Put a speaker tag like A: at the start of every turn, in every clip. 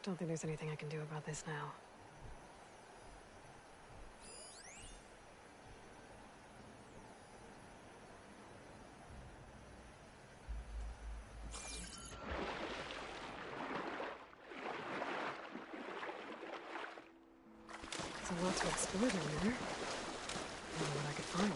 A: Don't think there's anything I can do about this now. There's a lot to explore down there. I don't know what I could find.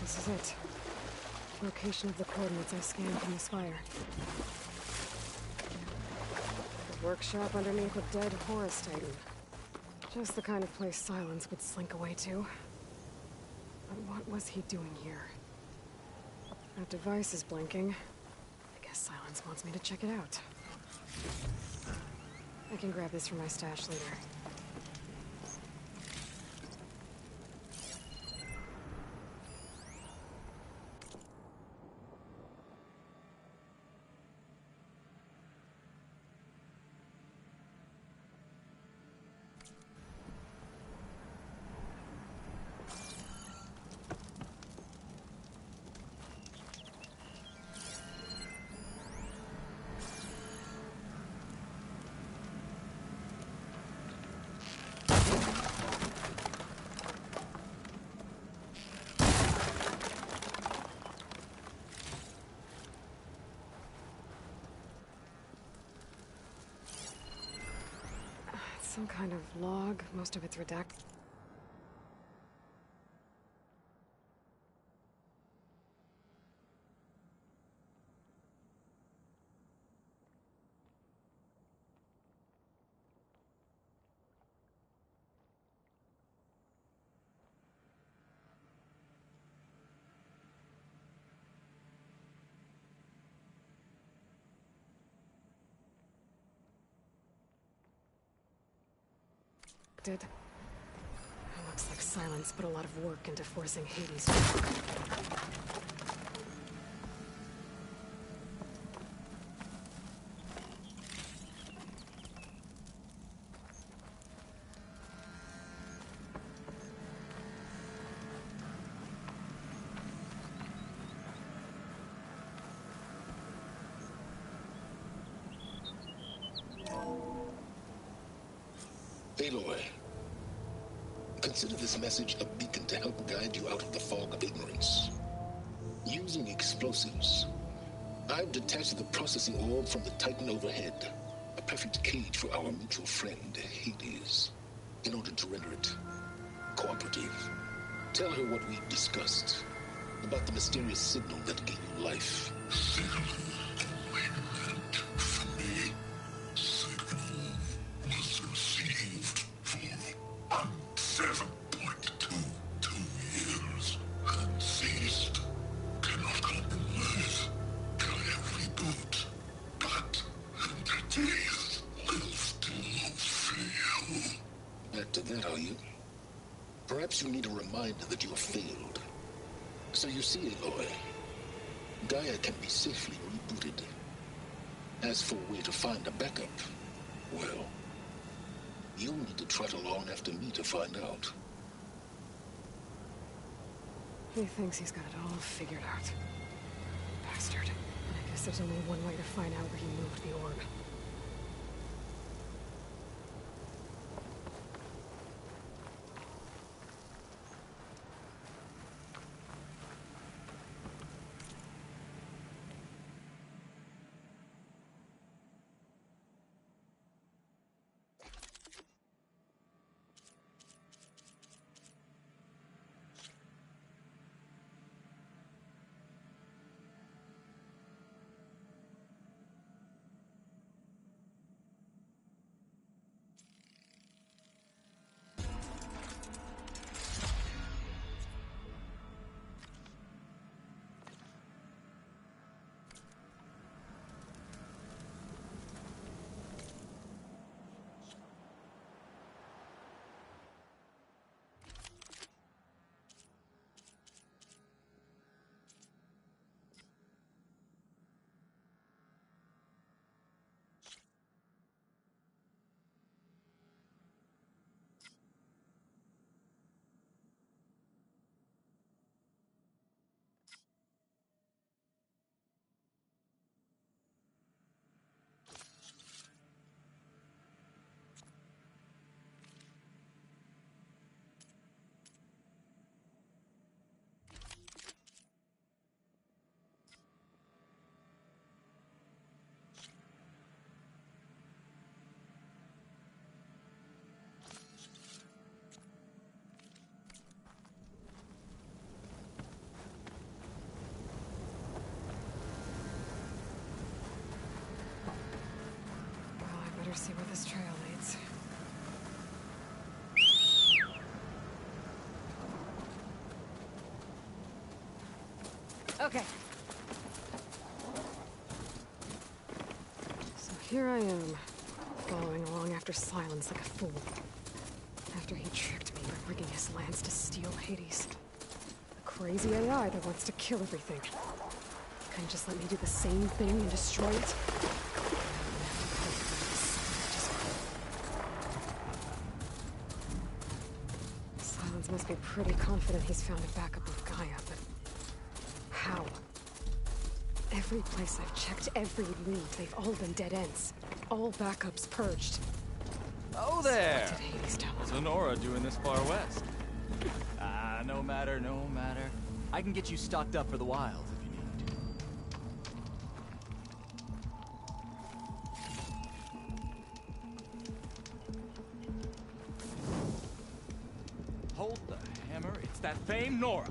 A: This is it. Location of the coordinates I scanned from this fire. A workshop underneath a dead Horus Titan. Just the kind of place Silence would slink away to. But what was he doing here? That device is blinking. I guess Silence wants me to check it out. I can grab this from my stash later. Some kind of log, most of it's redacted. It looks like Silence put a lot of work into forcing Hades to work.
B: Aloy, consider this message a beacon to help guide you out of the fog of ignorance. Using explosives, I've detached the processing orb from the Titan overhead, a perfect cage for our mutual friend, Hades, in order to render it cooperative. Tell her what we've discussed about the mysterious signal that gave you life.
C: Signal waited for me. Signal was received for 7.22 years and ceased. Cannot compromise.
B: Perhaps you need a reminder that you have failed. So you see, Aloy, Gaia can be safely rebooted. As for a way to find a backup, well, you'll need to trot along after me to find out.
A: He thinks he's got it all figured out. Bastard. I guess there's only one way to find out where he moved the orb. Better see where this trail leads. Okay. So here I am, following along after Silence like a fool. After he tricked me by rigging his lance to steal Hades. A crazy AI that wants to kill everything. Couldn't just let me do the same thing and destroy it? Must be pretty confident he's found a backup of Gaia, but how? Every place I've checked, every lead, they've all been dead ends. All backups purged.
D: Oh there!
A: So what did Hades tell
D: What's Nora doing this far west? No matter, no matter. I can get you stocked up for the wild if you need. Hold the hammer, it's that famed Nora!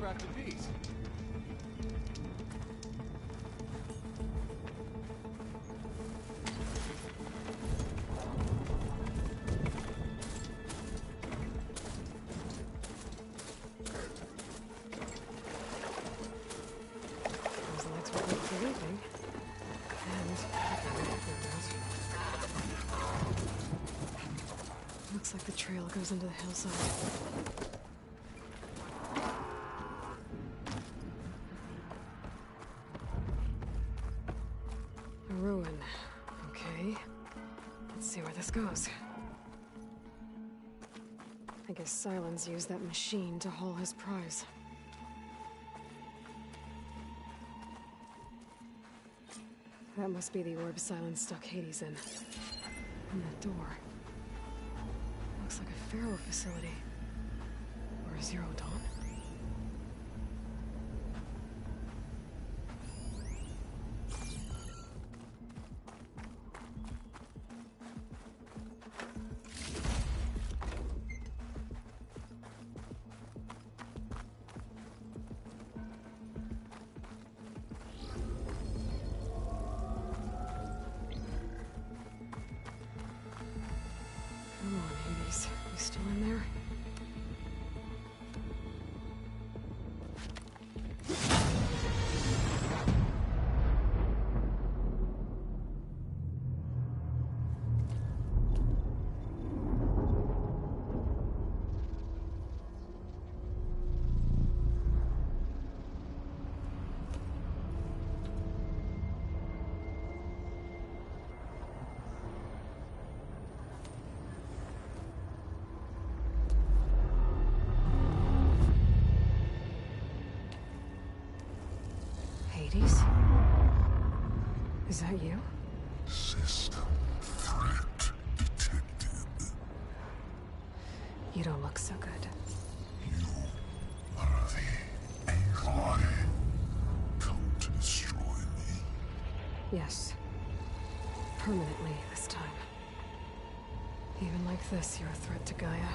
D: well-crafted piece.
A: Those lights were good for leaving. And looks like the trail goes into the hillside. A ruin. Okay. Let's see where this goes. I guess Silence used that machine to haul his prize. That must be the orb Silence stuck Hades in. And that door. Looks like a Pharaoh facility. Or a Zero Dawn. Come on, Hades. You still in there? Hades? Is that you?
C: System threat detected.
A: You don't look so good.
C: You are the Aloy. Come to destroy me.
A: Yes. Permanently this time. Even like this, you're a threat to Gaia.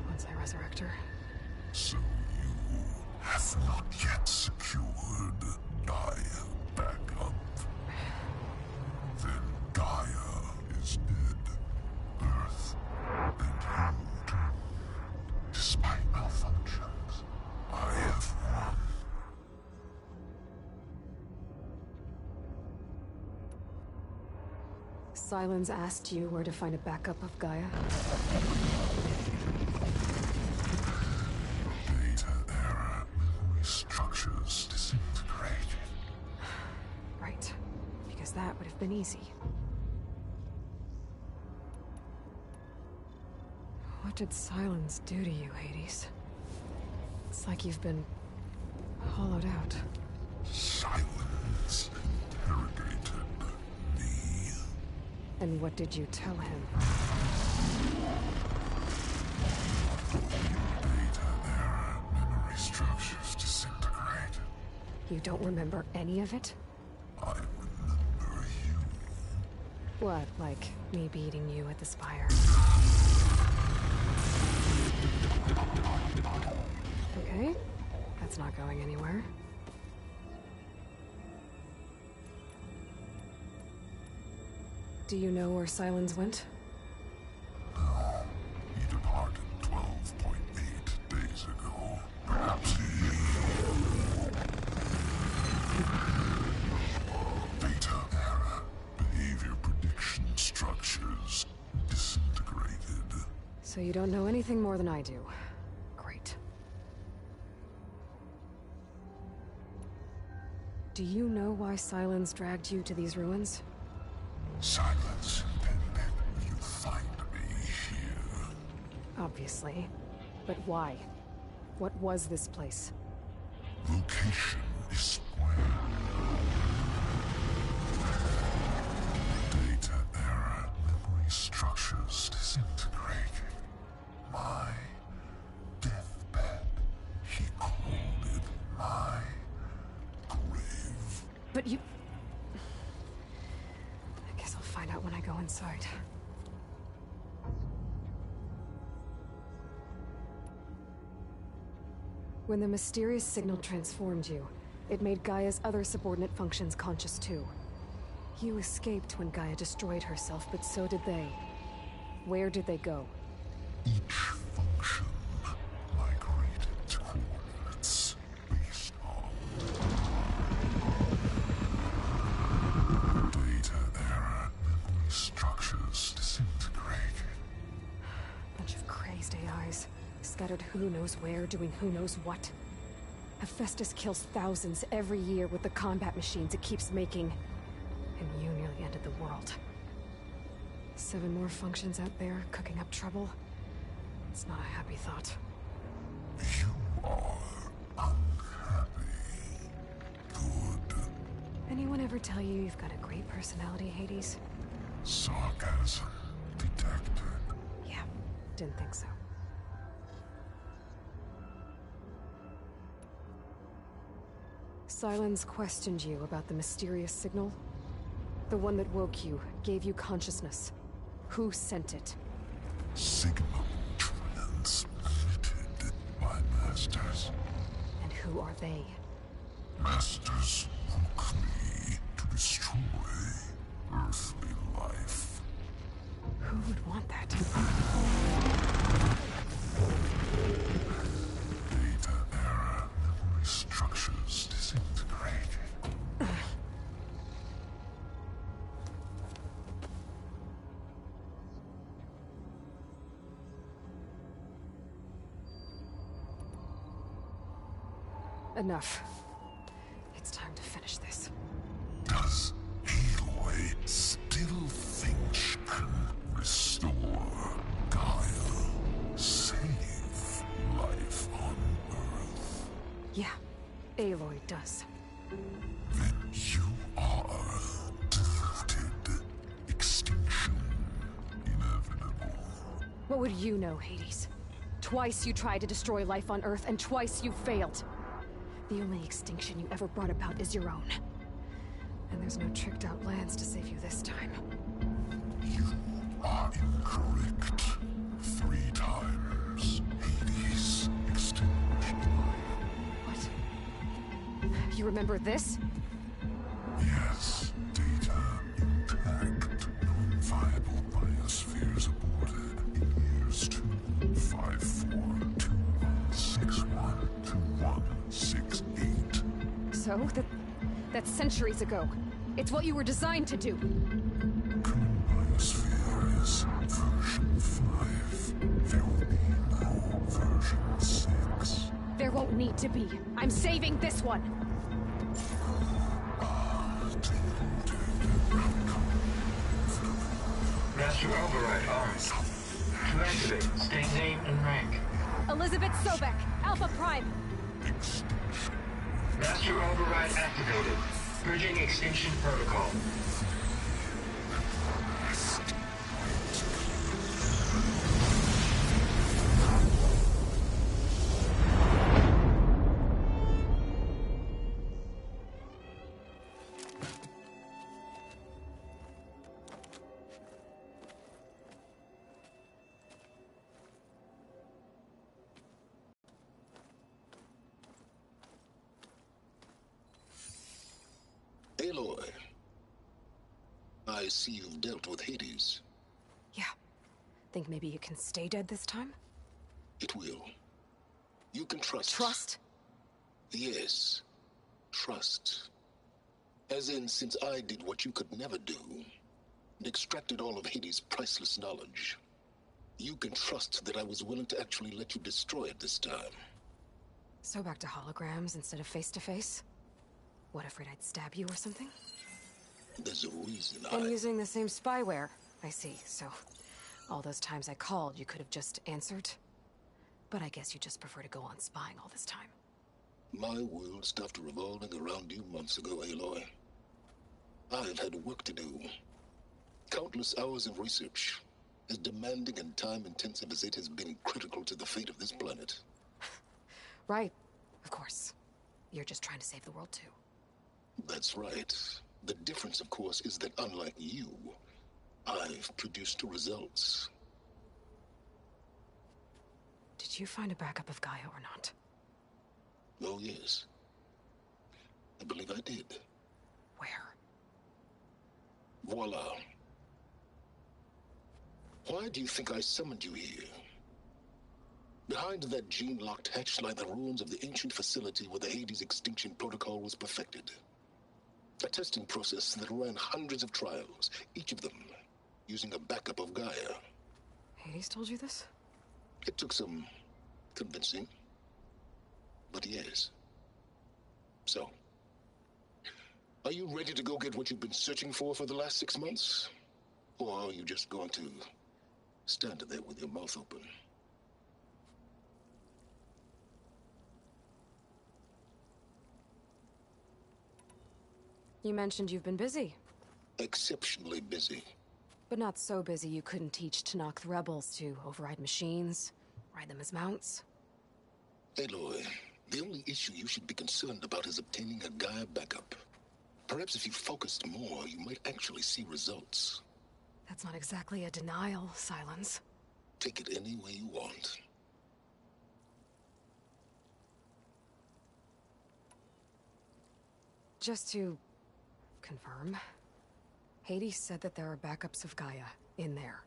A: Once I resurrect her.
C: So you have not yet secured Gaia back up. Then Gaia is dead. Earth and you, despite malfunctions, I have won.
A: Silence asked you where to find a backup of Gaia?
C: Data error, memory structures disintegrated.
A: Right. Because that would have been easy. What did Silence do to you, Hades? It's like you've been hollowed out.
C: Silence interrogated me.
A: And what did you tell him?
C: Data error, memory structures disintegrated.
A: You don't remember any of it?
C: I remember you.
A: What, like me beating you at the Spire? Okay, that's not going anywhere. Do you know where Silence went?
C: No, he departed 12.8 days ago. Perhaps he... Data error, behavior prediction structures disintegrated.
A: So you don't know anything more than I do. Great. Do you know why Silence dragged you to these ruins?
C: Silence intended you find me here.
A: Obviously. But why? What was this place?
C: Location is square. Data error, memory structures disintegrating. My deathbed. He called it my grave.
A: But you... I guess I'll find out when I go inside. When the mysterious signal transformed you, it made Gaia's other subordinate functions conscious too. You escaped when Gaia destroyed herself, but so did they. Where did they go?
C: Each function migrated to coordinates based on data error, memory structures disintegrating.
A: Bunch of crazed AIs, scattered who knows where, doing who knows what. Hephaestus kills thousands every year with the combat machines it keeps making. And you nearly ended the world. 7 more functions out there, cooking up trouble. It's not a happy thought.
C: You are unhappy. Good.
A: Anyone ever tell you you've got a great personality, Hades?
C: Sarcasm detected.
A: Yeah, didn't think so. Sylens questioned you about the mysterious signal. The one that woke you, gave you consciousness. Who sent it?
C: Signal transmitted by masters.
A: And who are they?
C: Masters woke me to destroy earthly life.
A: Who would want that?
C: Data error, memory structures disintegrating.
A: Enough. It's time to finish this.
C: Does Aloy still think she can restore Gaia? Save life on Earth?
A: Yeah, Aloy does.
C: Then you are deluded. Extinction inevitable.
A: What would you know, Hades? Twice you tried to destroy life on Earth, and twice you failed. The only extinction you ever brought about is your own. And there's no tricked-out lands to save you this time.
C: You are incorrect. 3 times. Hades extinguished life.
A: What? You remember this?
C: Yes, data intact. Non-viable biospheres aborted in years 254, 2161, 2168.
A: So? That's centuries ago. It's what you were designed to do.
C: Current biosphere is version 5. There will be no version 6.
A: There won't need to be. I'm saving this one.
E: Master override on. To activate, state name and rank.
A: Elizabeth Sobek, Alpha Prime.
E: Master override activated. Bridging extinction protocol.
B: Aloy, I see you've dealt with Hades.
A: Yeah. Think maybe you can stay dead this time?
B: It will. You can trust.
A: Trust?
B: Yes. Trust. As in, since I did what you could never do, and extracted all of Hades' priceless knowledge, you can trust that I was willing to actually let you destroy it this time.
A: So back to holograms instead of face-to-face? What, afraid I'd stab you or something?
B: There's a reason
A: And using the same spyware. I see, so... all those times I called, you could have just answered? But I guess you just prefer to go on spying all this time.
B: My world stopped revolving around you months ago, Aloy. I've had work to do. Countless hours of research, as demanding and time-intensive as it has been critical to the fate of this planet.
A: Right, of course. You're just trying to save the world, too.
B: That's right. The difference, of course, is that unlike you, I've produced results.
A: Did you find a backup of Gaia or not?
B: Oh, yes. I believe I did.
A: Where?
B: Voila. Why do you think I summoned you here? Behind that gene-locked hatch lie the ruins of the ancient facility where the Hades extinction protocol was perfected. A testing process that ran hundreds of trials, each of them using a backup of Gaia.
A: Hades told you this?
B: It took some convincing, but yes. So, are you ready to go get what you've been searching for the last 6 months? Or are you just going to stand there with your mouth open?
A: You mentioned you've been busy.
B: Exceptionally busy.
A: But not so busy you couldn't teach Tenakth the rebels to override machines, ride them as mounts.
B: Aloy, the only issue you should be concerned about is obtaining a Gaia backup. Perhaps if you focused more, you might actually see results.
A: That's not exactly a denial, Silence.
B: Take it any way you want.
A: Just to confirm, Hades said that there are backups of Gaia in there.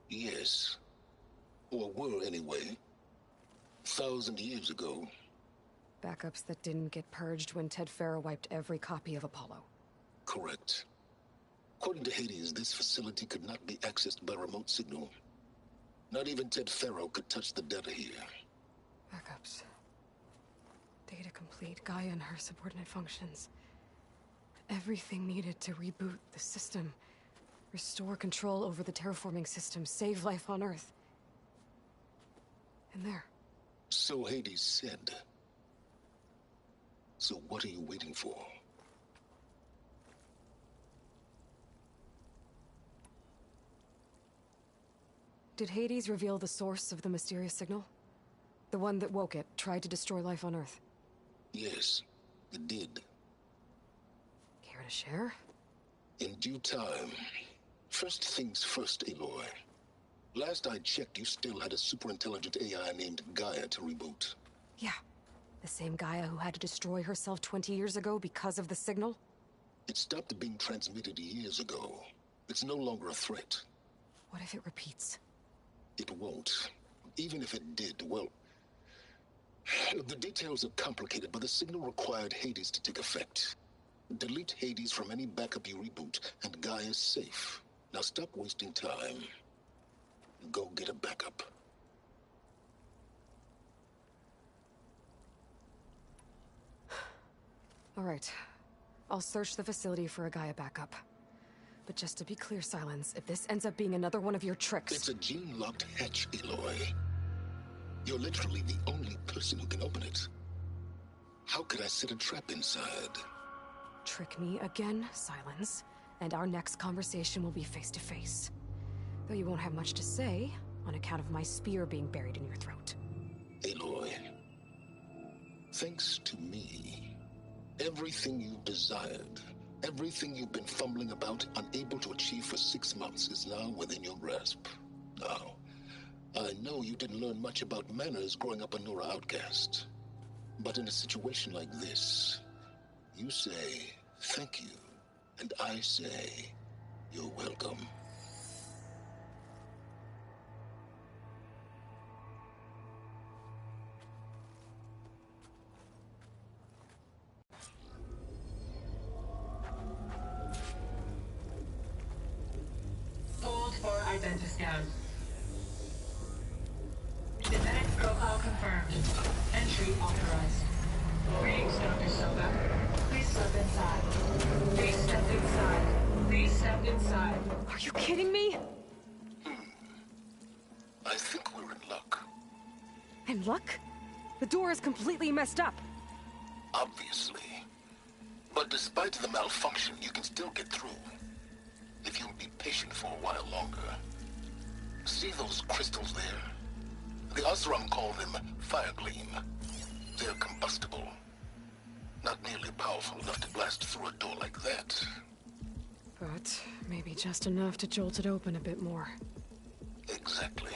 B: Yes. Or were anyway. 1,000 years ago.
A: Backups that didn't get purged when Ted Faro wiped every copy of Apollo.
B: Correct. According to Hades, this facility could not be accessed by remote signal. Not even Ted Faro could touch the data here.
A: Backups. Data complete, Gaia and her subordinate functions. Everything needed to reboot the system. Restore control over the terraforming system, save life on Earth. And there.
B: So Hades said. So what are you waiting for?
A: Did Hades reveal the source of the mysterious signal? The one that woke it, tried to destroy life on Earth?
B: Yes, it did.
A: Care to share?
B: In due time. First things first, Aloy. Last I checked, you still had a super-intelligent AI named Gaia to reboot.
A: Yeah. The same Gaia who had to destroy herself 20 years ago because of the signal?
B: It stopped being transmitted years ago. It's no longer a threat.
A: What if it repeats?
B: It won't. Even if it did, well... The details are complicated, but the signal required Hades to take effect. Delete Hades from any backup you reboot, and Gaia's safe. Now stop wasting time. Go get a backup.
A: All right. I'll search the facility for a Gaia backup. But just to be clear, Silence, if this ends up being another one of your tricks...
B: It's a gene-locked hatch, Aloy. You're literally the only person who can open it. How could I set a trap inside?
A: Trick me again, Silence, and our next conversation will be face-to-face. Though you won't have much to say, on account of my spear being buried in your throat.
B: Aloy, thanks to me, everything you've desired, everything you've been fumbling about, unable to achieve for 6 months, is now within your grasp. Now, I know you didn't learn much about manners growing up a Nora outcast. But in a situation like this, you say, thank you, and I say, you're welcome.
E: Hold for identiscan. Genetic profile confirmed. Entry authorized. Greetings, Dr. Silva. Please step inside. Please step inside. Please step inside.
A: Are you kidding me?
B: I think we're in luck.
A: In luck? The door is completely messed up.
B: Obviously. But despite the malfunction, you can still get through. If you'll be patient for a while longer. See those crystals there? The Oseram call them Firegleam. They're combustible. Not nearly powerful enough to blast through a door like that.
A: But maybe just enough to jolt it open a bit more.
B: Exactly.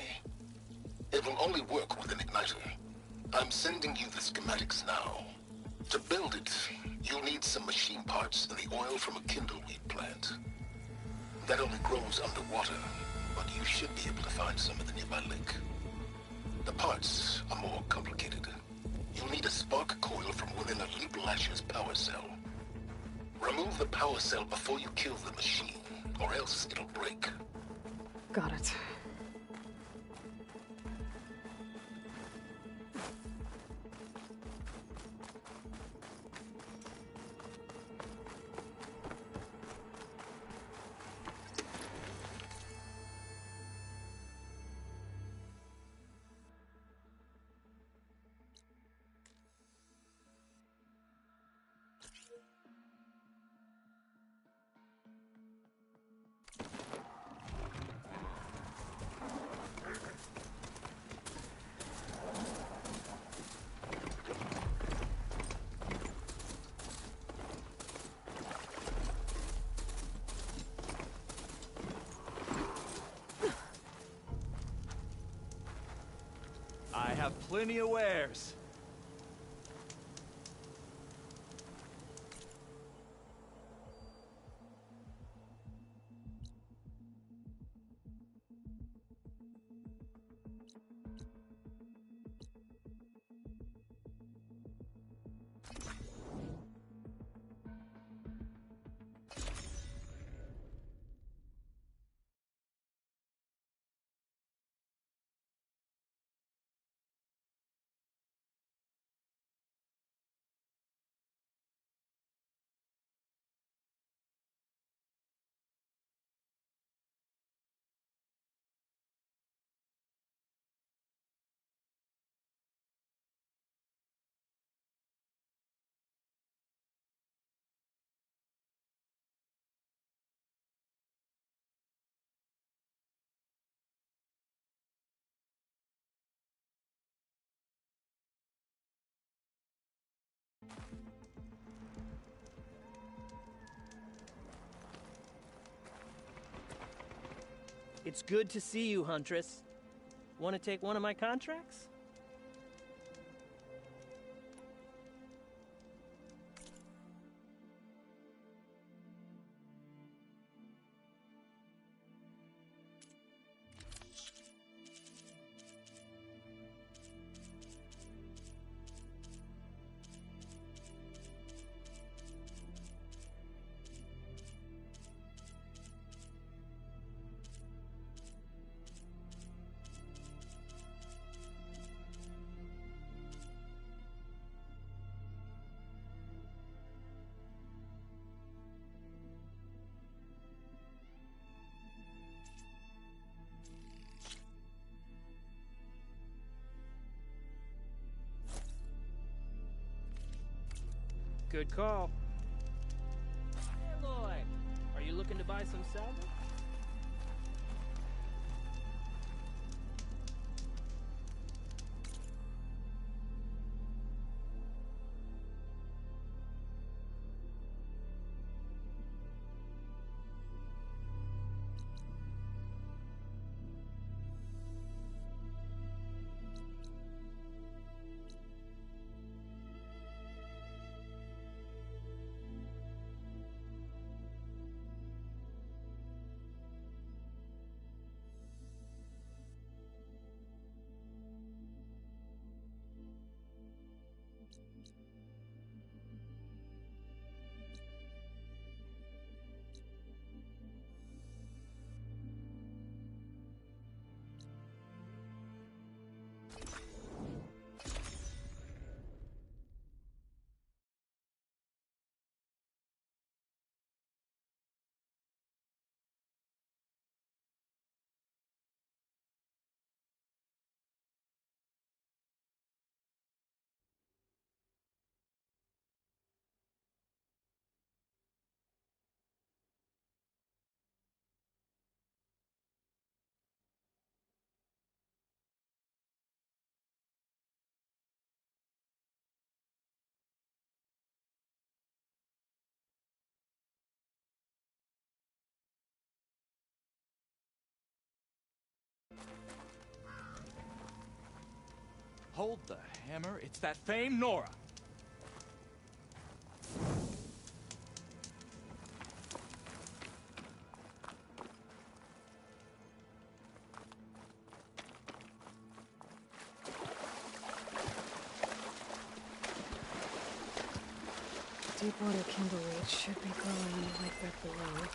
B: It will only work with an igniter. I'm sending you the schematics now. To build it, you'll need some machine parts and the oil from a kindleweed plant. That only grows underwater, but you should be able to find some in the nearby lake. The parts are more complicated. You'll need a spark coil from within a Leap Lash's power cell. Remove the power cell before you kill the machine, or else it'll break.
A: Got it.
D: I have plenty of wares.
F: It's good to see you, Huntress. Want to take one of my contracts? Good call. Hey, Lloyd. Are you looking to buy some salvage?
D: Hold the hammer. It's that famed Nora.
A: Deepwater kindleweed should be growing in the lake bed below.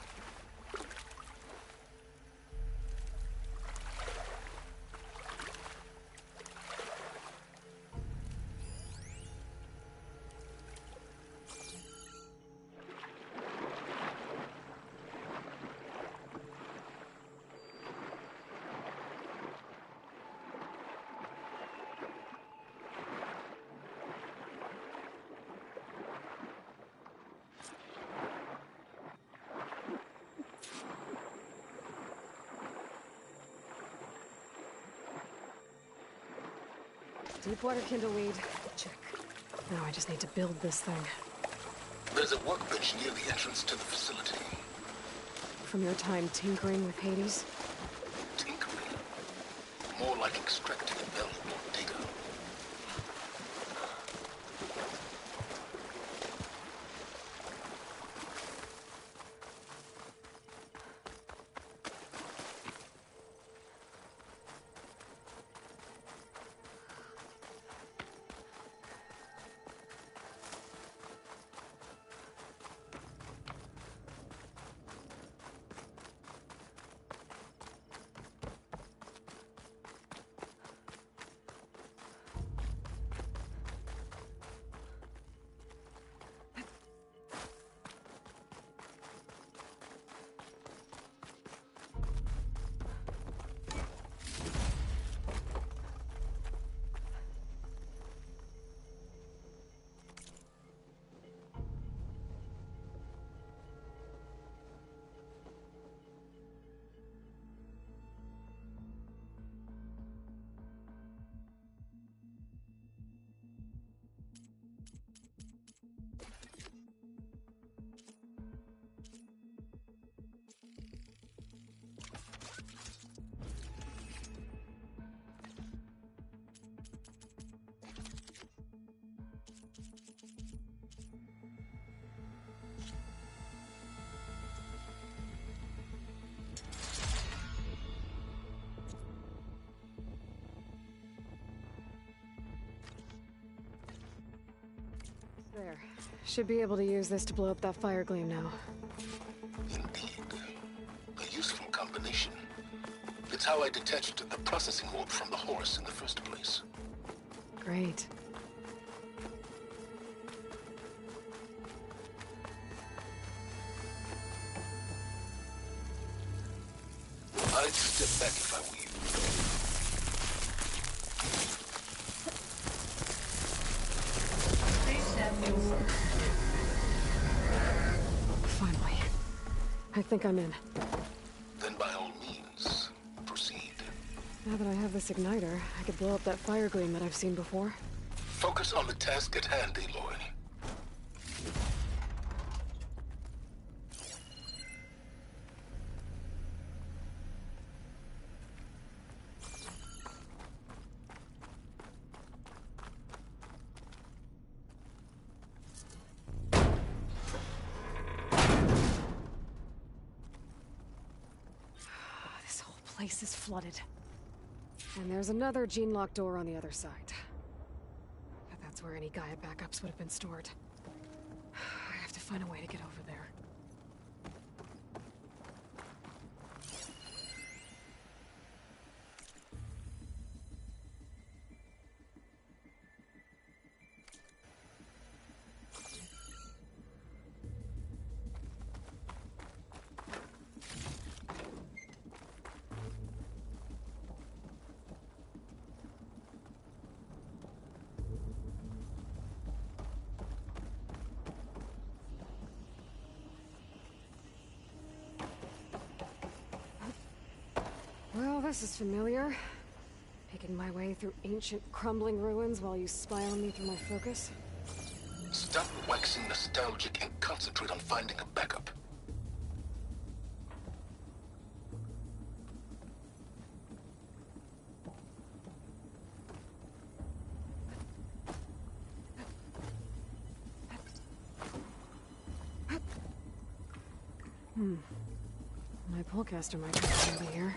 A: Deepwater kindleweed. Check. Now I just need to build this thing.
B: There's a workbench near the entrance to the facility.
A: From your time tinkering with Hades?
B: Tinkering? More like extracting a valuable data.
A: There. Should be able to use this to blow up that fire gleam now.
B: Indeed. A useful combination. It's how I detached the processing orb from the horse in the first place.
A: Great.
B: I'd step back if I were you.
E: Please step forward.
A: Finally. I think I'm in.
B: Then by all means, proceed.
A: Now that I have this igniter, I could blow up that fire gleam that I've seen before.
B: Focus on the task at hand, Aloy.
A: This whole place is flooded. And there's another gene-locked door on the other side. But that's where any Gaia backups would have been stored. I have to find a way to get over there. Well, this is familiar. Picking my way through ancient, crumbling ruins while you spy on me through my focus.
B: Stop waxing nostalgic and concentrate on finding a backup.
A: My pullcaster might be over here.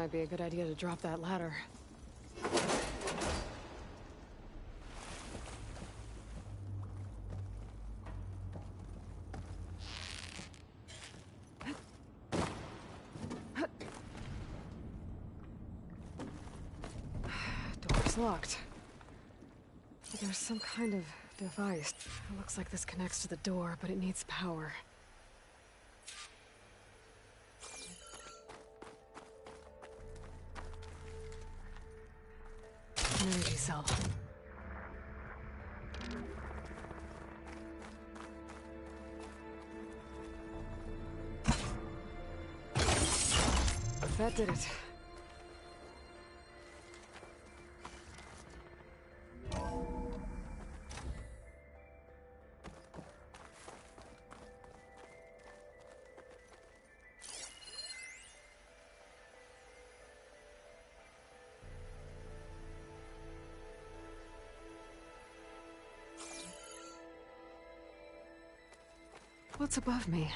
A: Might be a good idea to drop that ladder. Door's locked. There's some kind of device. It looks like this connects to the door, but it needs power. An energy cell. That did it. What's above me?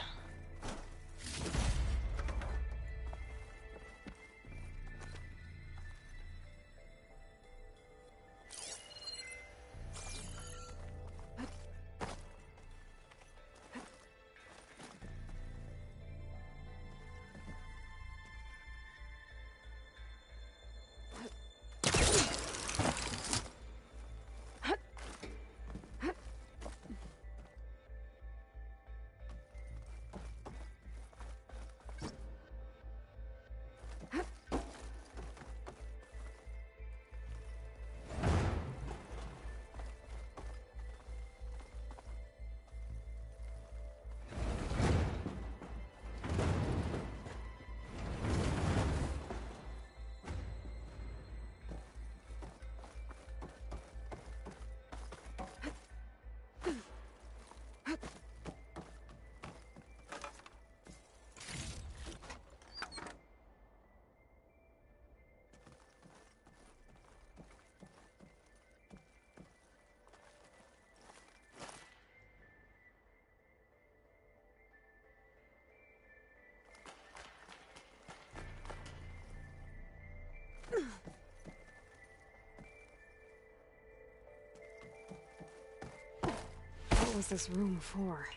A: What was this room for?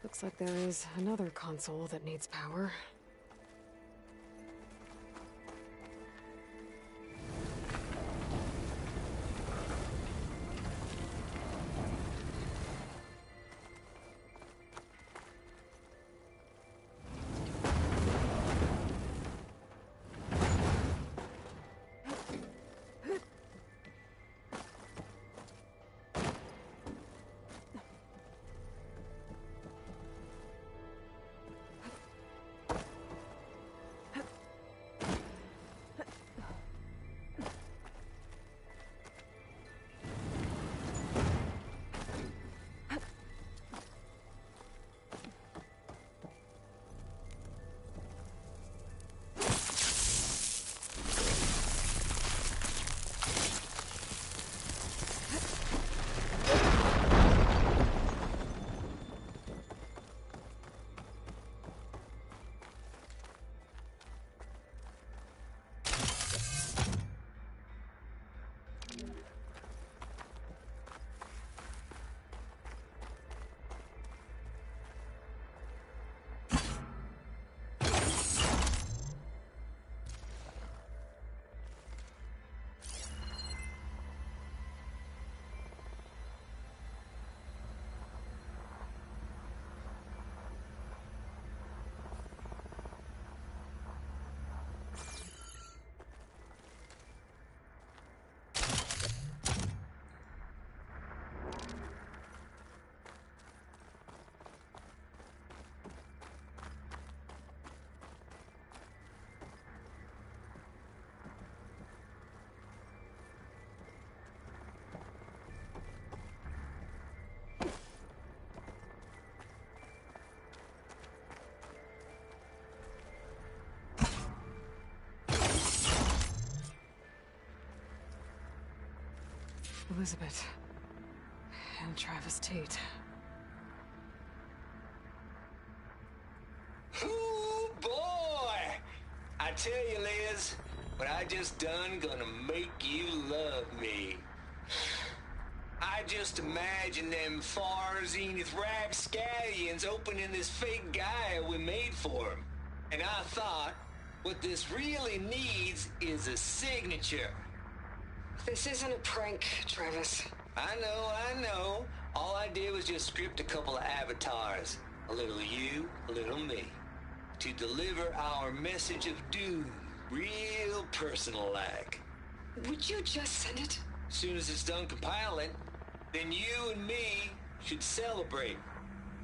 A: Looks like there is another console that needs power. Elizabeth. And Travis Tate.
G: Ooh, boy! I tell you, lady. what I just done gonna make you love me. I just imagine them far zenith rapscallions opening this fake Gaia we made for him. And I thought, what this really needs is a signature.
A: This isn't a prank, Travis.
G: I know. All I did was just script a couple of avatars. A little you, a little me. To deliver our message of doom, real personal-like.
A: Would you just send it?
G: As soon as it's done compiling, then you and me should celebrate.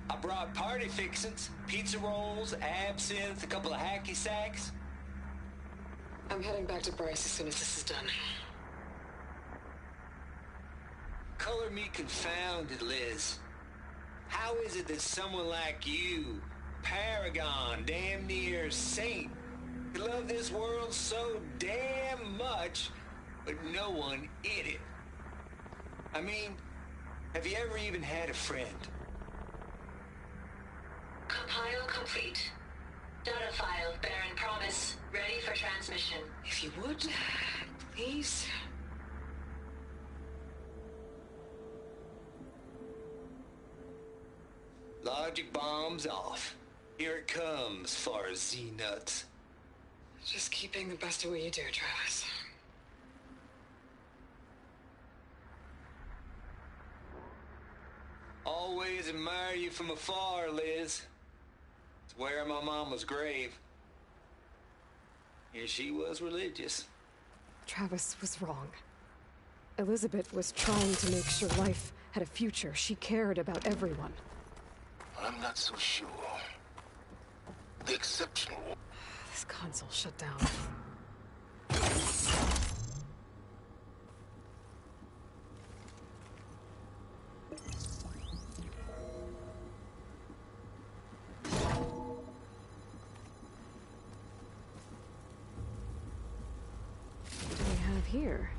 G: I brought party fixins, pizza rolls, absinthe, a couple of hacky sacks.
A: I'm heading back to Bryce as soon as this is done.
G: Color me confounded, Liz. How is it that someone like you, paragon, damn near saint, could love this world so damn much, but no one in it? I mean, have you ever even had a friend?
E: Compile complete. Data file bearing promise ready for transmission.
A: If you would, please.
G: Logic bombs off. Here it comes, far Z-nuts.
A: Just keep being the best at what you do, Travis.
G: Always admire you from afar, Liz. It's where my mama's grave. And she was religious.
A: Travis was wrong. Elizabeth was trying to make sure life had a future. She cared about everyone.
B: I'm not so sure. The exceptional...
A: This console shut down. What do we have here?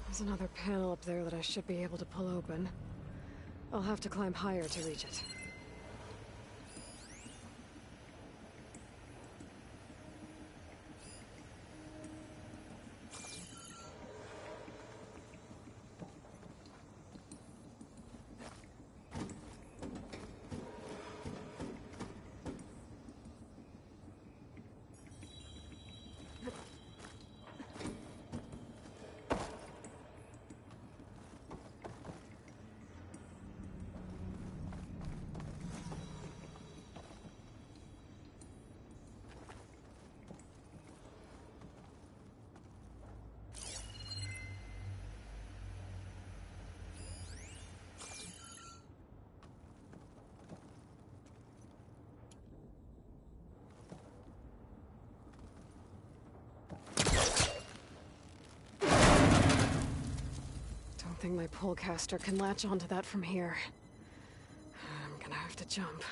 A: There's another panel up there that I should be able to pull open. I'll have to climb higher to reach it. Don't think my pullcaster can latch onto that from here. I'm gonna have to jump.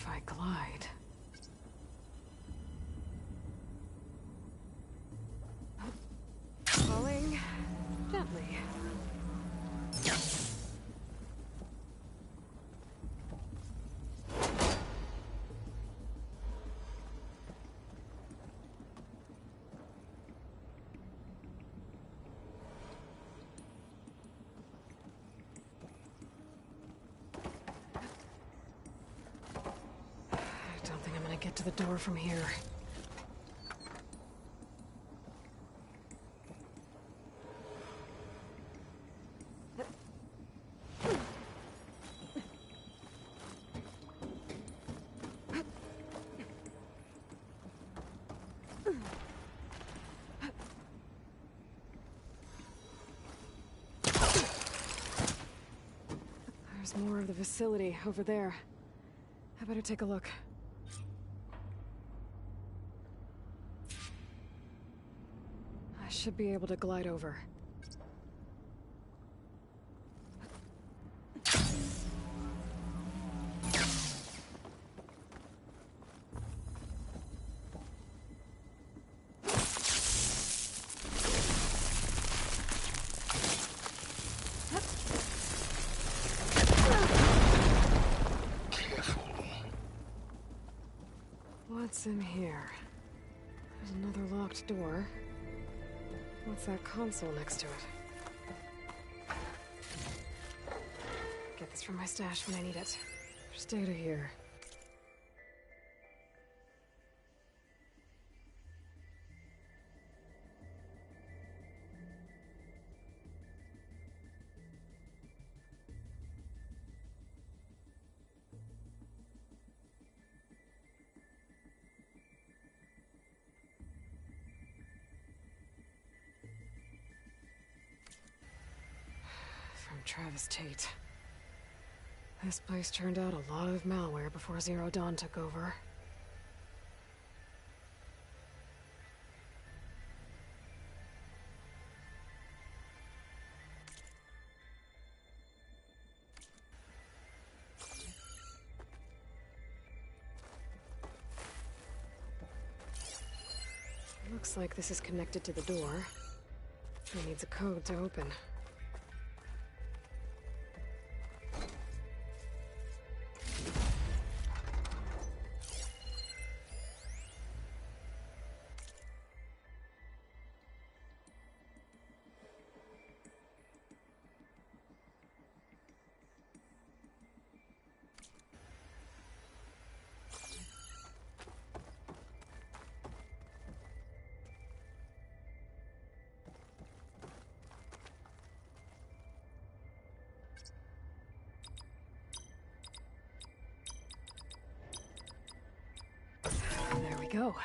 A: if I glide... Falling gently. I don't think I'm gonna get to the door from here. There's more of the facility over there. I better take a look. I should be able to glide over. What's in here? There's another locked door. What's that console next to it? Get this from my stash when I need it. There's data here. Travis Tate. This place turned out a lot of malware before Zero Dawn took over. Looks like this is connected to the door. It needs a code to open. There we go.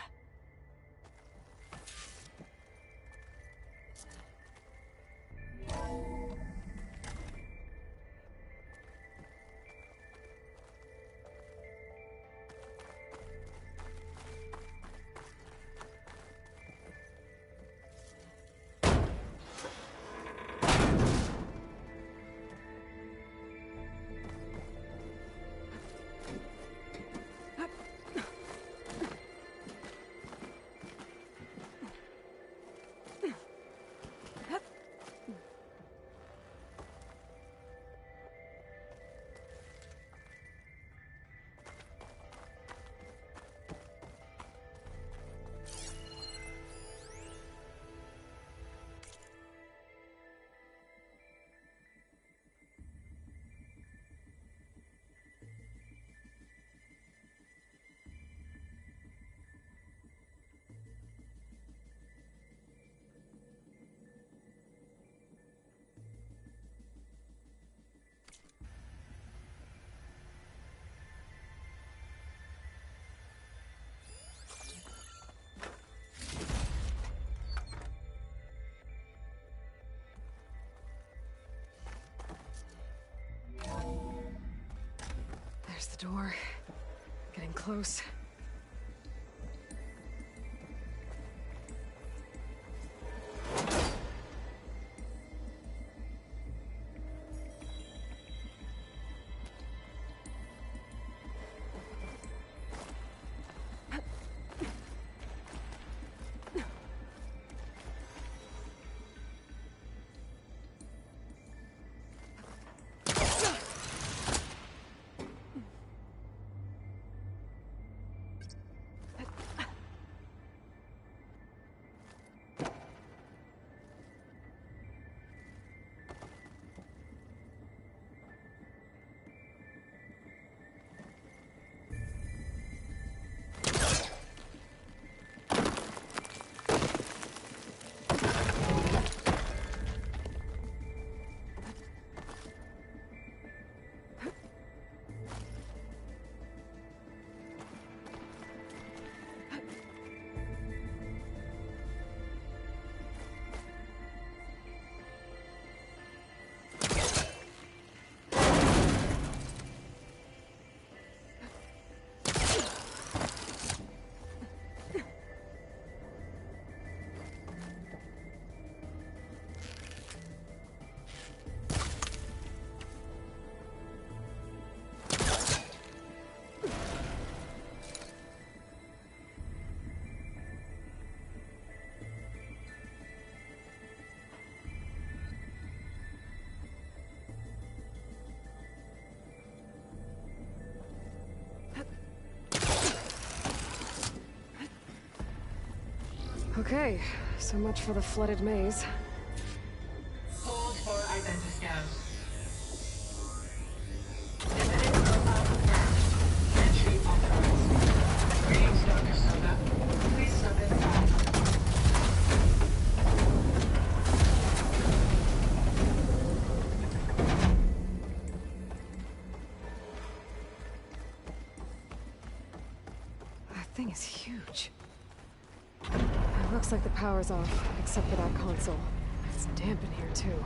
A: There's the door. Getting close. Okay, so much for the flooded maze.
E: Hold for identiscan. Identity profile confirmed. Entry authorized. Greetings, Dr. Soda. Please step inside.
A: That thing is huge. It looks like the power's off, except for that console. It's damp in here, too.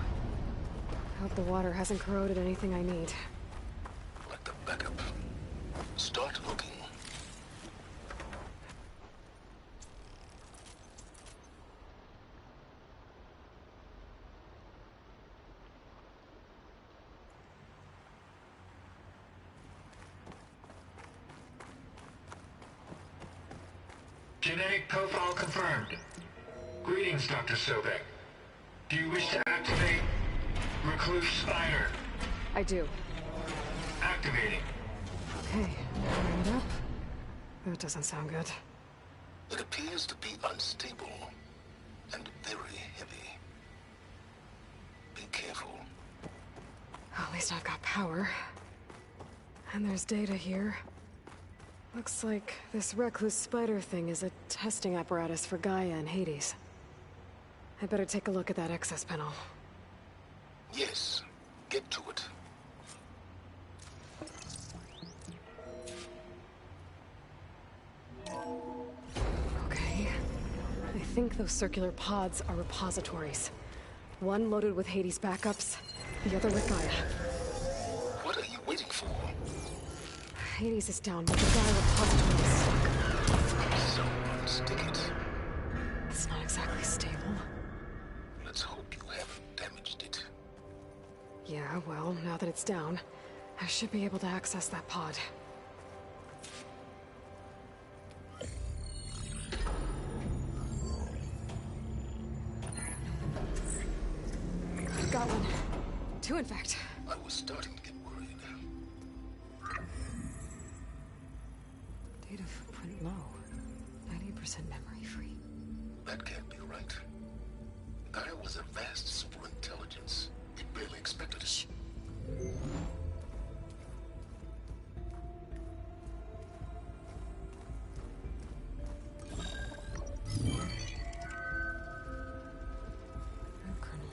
A: I hope the water hasn't corroded anything I need.
B: Like the backup. Start looking.
G: Genetic profile confirmed. Greetings, Dr. Sobek. Do you wish to activate Recluse Spider?
A: I do.
G: Activating.
A: Okay, bring it up. That doesn't sound good.
B: It appears to be unstable and very heavy. Be careful.
A: At least I've got power. And there's data here. Looks like this Recluse Spider thing is a testing apparatus for Gaia and Hades. I better take a look at that access panel.
B: Yes, get to it.
A: Okay. I think those circular pods are repositories. One loaded with Hades backups, the other with Gaia.
B: What are you waiting for?
A: Hades is down, but the Gaia repository is stuck.
B: So unstick it.
A: It's not exactly stable.
B: Let's hope you haven't damaged it.
A: Yeah, well, now that it's down, I should be able to access that pod. Got one. Two, in fact.
B: I was starting to get worried.
A: Data footprint low. 98% memory free.
B: That can't be right. Gaia was a vast superintelligence. We barely expected it.
A: Shh. Colonel,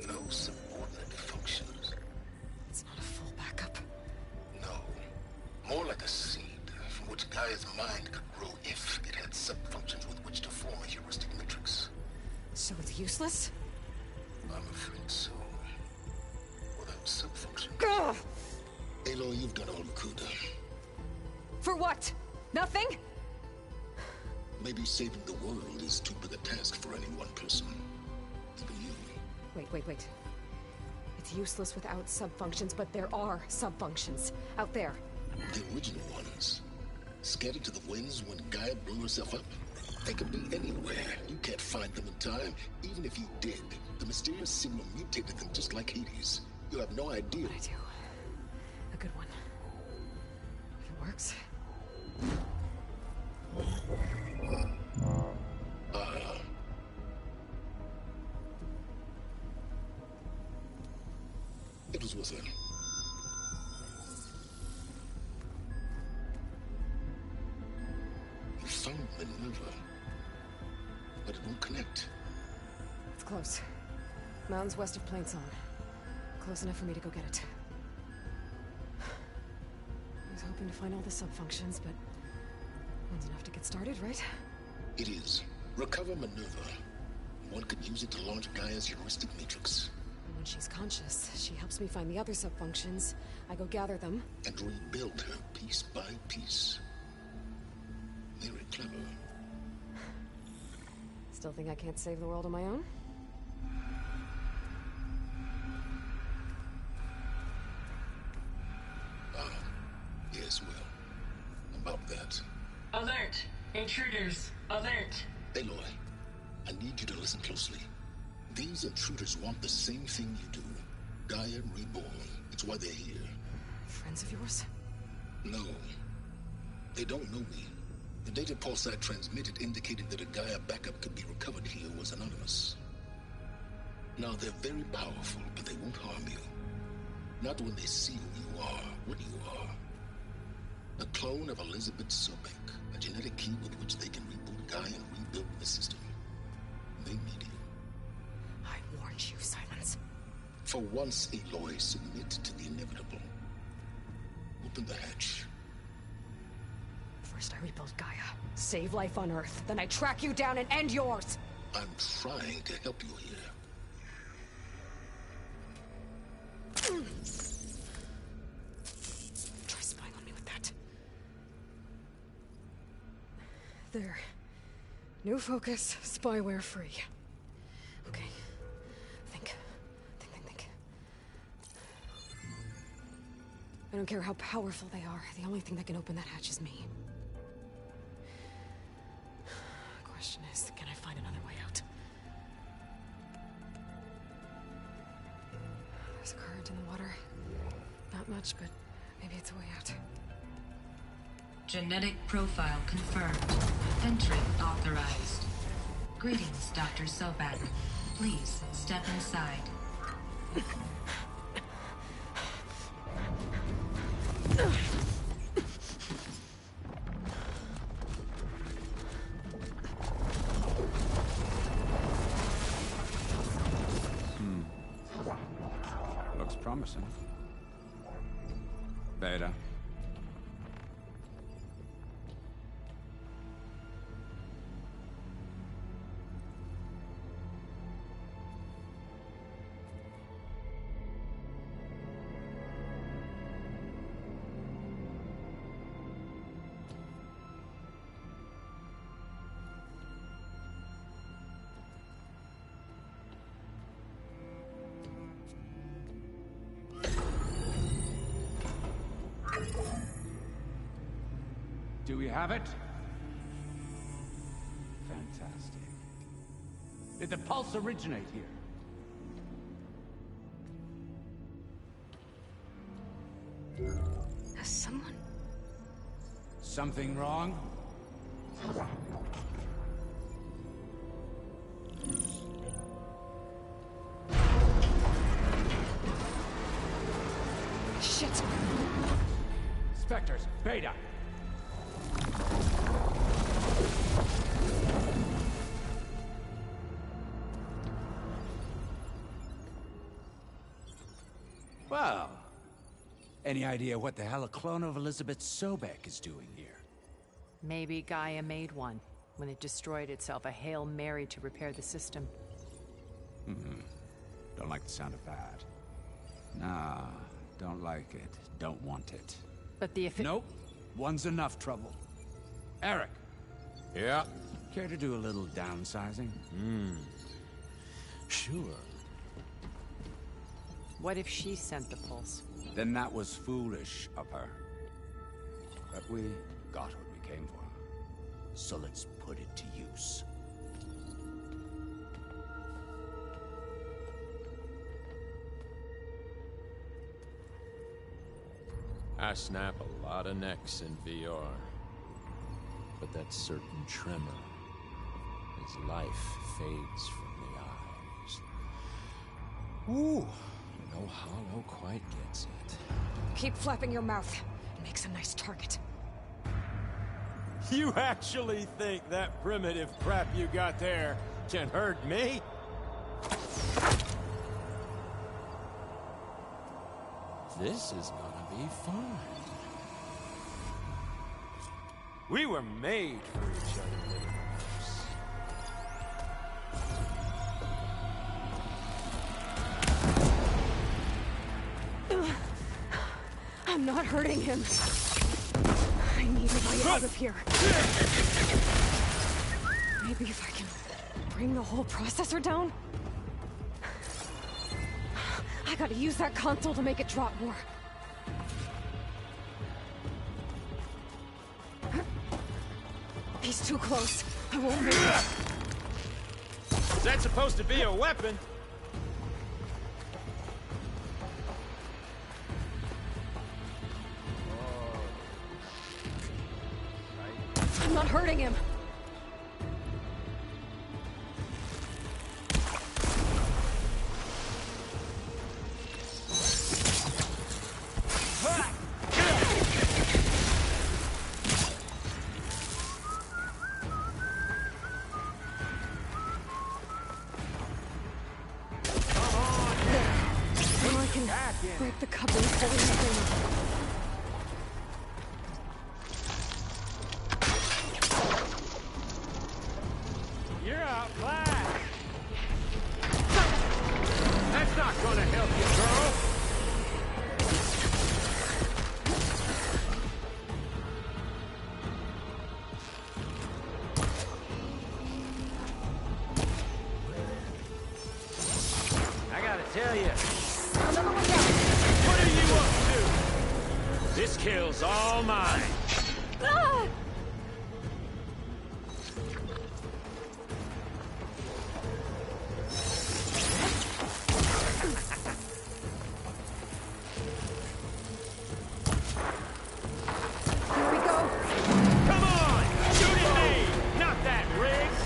B: No subordinate functions.
A: it's not a full backup.
B: No. More like a seed from which Gaia's mind could grow if it had subfunctions with which to form a heuristic matrix.
A: So it's useless?
B: I'm afraid so. Without subfunction.
A: Ugh!
B: Aloy, you've done all you could.
A: For what? Nothing?
B: Maybe saving the world is too big a task for any one person. Even you.
A: Wait. It's useless without subfunctions, but there are subfunctions out there.
B: The original ones. Scattered to the winds when Gaia blew herself up. They could be anywhere. You can't find them in time. Even if you did, the mysterious signal mutated them just like Hades. You have no idea.
A: I do. A good one. If it works.
B: It was worth it. You found Minerva, but it won't connect.
A: It's close. Mountains west of Plainsong. Close enough for me to go get it. I was hoping to find all the subfunctions, but one's enough to get started, right?
B: It is. Recover Minerva. One could use it to launch Gaia's heuristic matrix.
A: And when she's conscious, she helps me find the other subfunctions. I go gather them.
B: And rebuild her piece by piece. Very clever.
A: Still think I can't save the world on my own?
B: Yes, well, about that.
E: Alert! Intruders! Alert!
B: Aloy, I need you to listen closely. These intruders want the same thing you do. Gaia reborn. It's why they're here.
A: Friends of yours?
B: No. They don't know me. The data Pulsar transmitted indicated that a Gaia backup could be recovered here was anonymous. Now, they're very powerful, but they won't harm you. Not when they see who you are, what you are. A clone of Elizabeth Sobek, a genetic key with which they can reboot Gaia and rebuild the system. They need you.
A: I warned you, Silence.
B: For once, Aloy, submit to the inevitable. Open the hatch.
A: First I rebuild Gaia, save life on Earth, then I track you down and end yours!
B: I'm trying to help you here.
A: Try spying on me with that. There. New focus, spyware free. Okay. Think. I don't care how powerful they are. The only thing that can open that hatch is me. Question is, can I find another way out? There's a current in the water. Not much, but maybe it's a way out.
E: Genetic profile confirmed. Entry authorized. Greetings, Dr. Sobek. Please step inside.
H: Looks promising. Beta. Do we have it? Fantastic. Did the pulse originate here?
A: Has someone...
H: Something wrong?
A: Shit!
H: Spectres, Beta! Well, any idea what the hell a clone of Elizabeth Sobek is doing here?
I: Maybe Gaia made one when it destroyed itself, a Hail Mary to repair the system.
H: Don't like the sound of that. Nah, don't like it. Don't want it.
I: But the
H: Nope. One's enough trouble. Eric.
J: Yeah?
H: Care to do a little downsizing?
J: Sure.
I: What if she sent the pulse?
H: Then that was foolish of her. But we got what we came for. So let's put it to use.
J: I snap a lot of necks in VR. But that certain tremor as life fades from the eyes. Ooh, no hollow quite gets it.
A: Keep flapping your mouth. It makes a nice target.
J: You actually think that primitive crap you got there can hurt me? This is gonna be fun. We were made for each other, little mouse.
A: I'm not hurting him. I need a way out of here. Maybe if I can bring the whole processor down? I gotta use that console to make it drop more. He's too close. I won't make it.
J: Is that supposed to be a weapon?
A: I'm not hurting him. Break the couplings holding the thing.
J: You're outclassed. That's not gonna help you, girl. I gotta tell you. What are you up to? This kill's all mine.
A: Ah! Here we go.
J: Come on! Shoot at me! Not that, Riggs!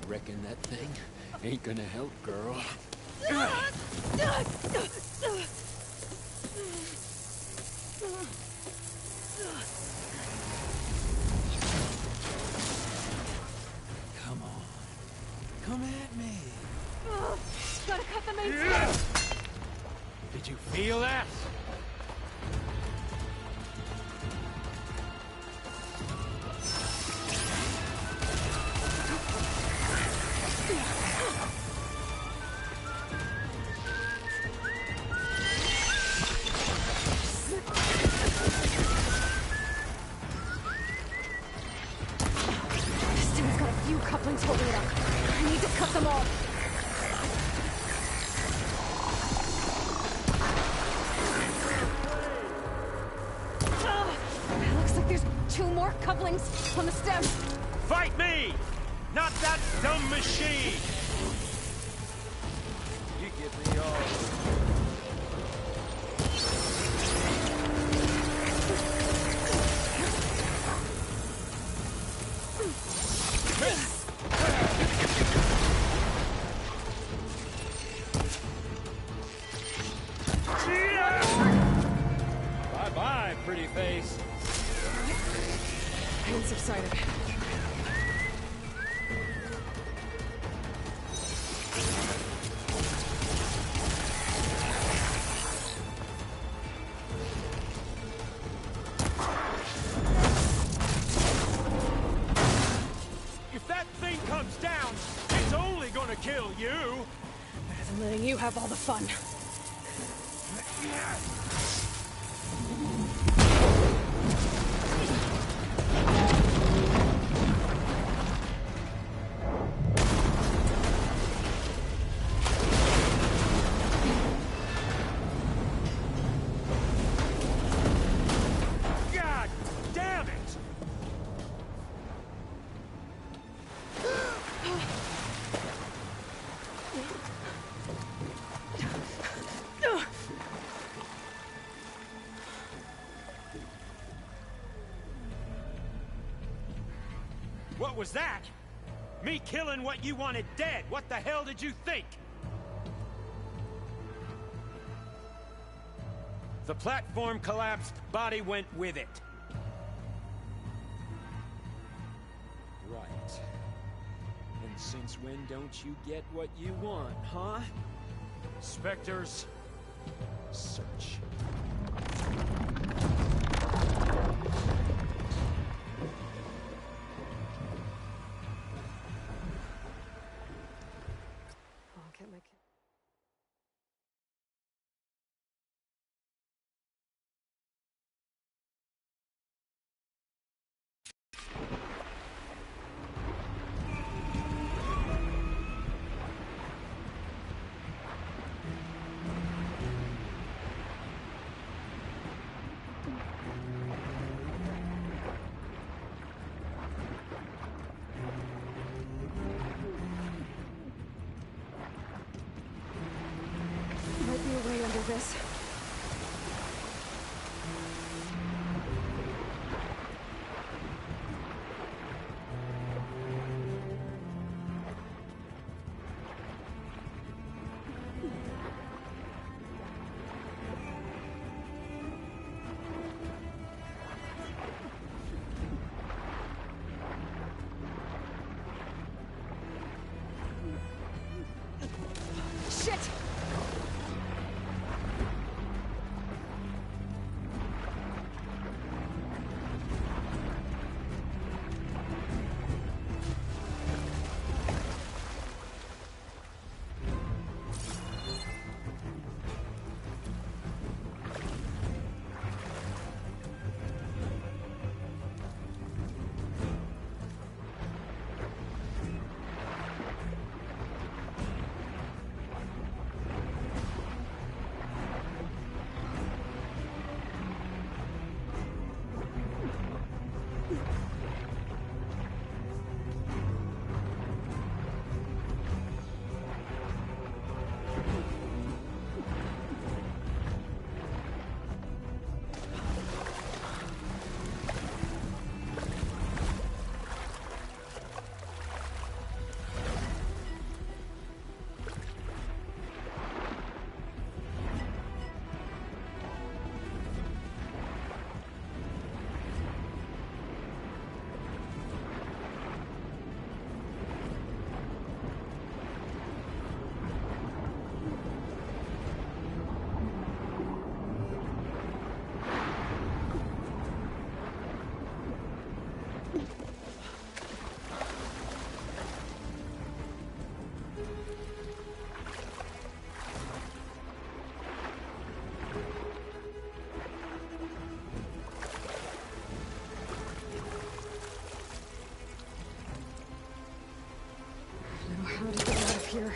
J: Reckon that thing ain't gonna help, girl. Come on. Come at me.
A: Gotta cut the main
J: Did you feel that?
A: This dude's got a few couplings holding it up. I need to cut them all. Looks like there's 2 more couplings on the stem.
J: Fight me! Not that dumb machine! You give me all... Bye-bye, pretty face.
A: Pain subsided.
J: If that thing comes down, it's only gonna kill you!
A: Better than letting you have all the fun.
J: God damn it! What was that? Me killing what you wanted dead. What the hell did you think? The platform collapsed, body went with it. Since when don't you get what you want, huh? Spectres, search.
A: I'll get my kid. Might be a way under this. Shit! How to get out of here?